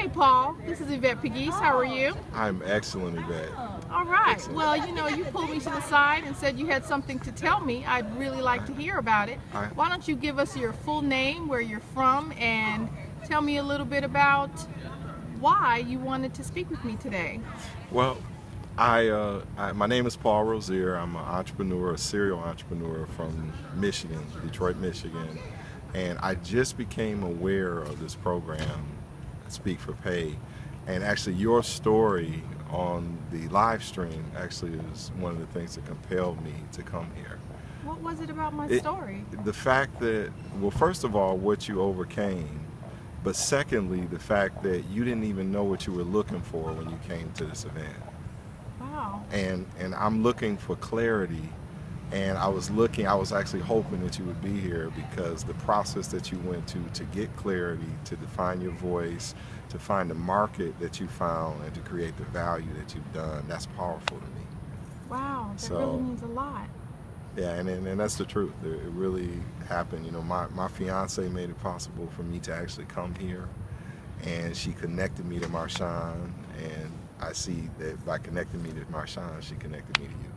Hey, Paul. This is Yvette Pegues. How are you? I'm excellent, Yvette. All right. Excellent. Well, you pulled me to the side and said you had something to tell me. I'd really like to hear about it. Why don't you give us your full name, where you're from, and tell me a little bit about why you wanted to speak with me today. Well, my name is Paul Rozier. I'm an entrepreneur, a serial entrepreneur from Michigan, Detroit, Michigan. And I just became aware of this program, Speak for Pay. And actually your story on the live stream actually is one of the things that compelled me to come here. What was it about my story? The fact that, well, first of all, what you overcame, but secondly, the fact that you didn't even know what you were looking for when you came to this event. Wow. And I'm looking for clarity, and I was actually hoping that you would be here because the process that you went to get clarity, to define your voice, to find the market that you found, and to create the value that you've done, that's powerful to me. Wow, that really means a lot. Yeah, and that's the truth. It really happened. You know, my fiance made it possible for me to actually come here, and she connected me to Marshawn, and I see that by connecting me to Marshawn, she connected me to you.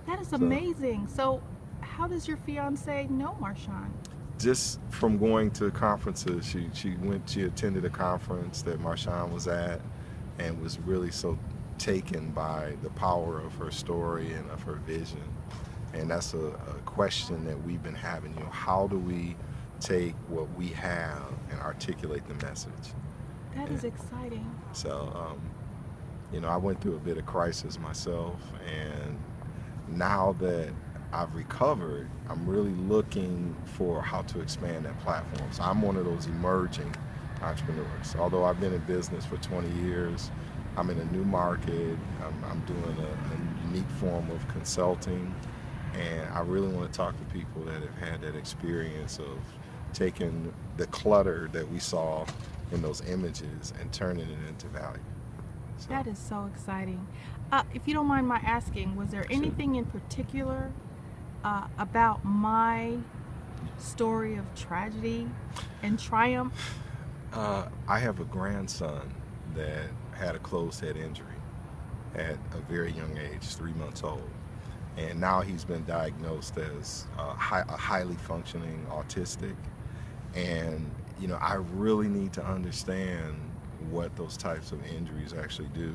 That is amazing. So how does your fiance know Marshawn? Just from going to conferences. She attended a conference that Marshawn was at and was really so taken by the power of her story and of her vision. And that's a question that we've been having, how do we take what we have and articulate the message? That is exciting. So, I went through a bit of crisis myself, and now that I've recovered, I'm really looking for how to expand that platform. So I'm one of those emerging entrepreneurs. Although I've been in business for 20 years, I'm in a new market, I'm doing a unique form of consulting. And I really want to talk to people that have had that experience of taking the clutter that we saw in those images and turning it into value. So, that is so exciting. If you don't mind my asking, was there anything in particular about my story of tragedy and triumph? I have a grandson that had a closed head injury at a very young age, 3 months old. And now he's been diagnosed as a highly functioning autistic. And, I really need to understand what those types of injuries actually do.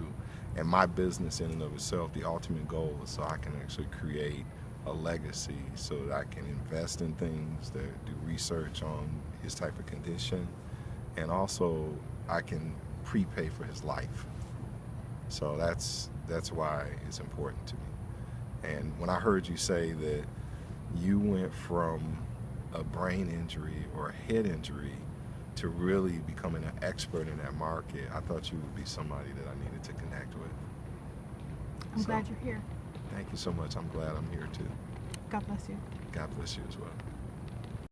And my business in and of itself, the ultimate goal is so I can actually create a legacy so that I can invest in things that do research on his type of condition. And also I can prepay for his life. So that's why it's important to me. And when I heard you say that you went from a brain injury or a head injury to really becoming an expert in that market, I thought you would be somebody that I needed to connect with. I'm glad you're here. Thank you so much. I'm glad I'm here too. God bless you. God bless you as well.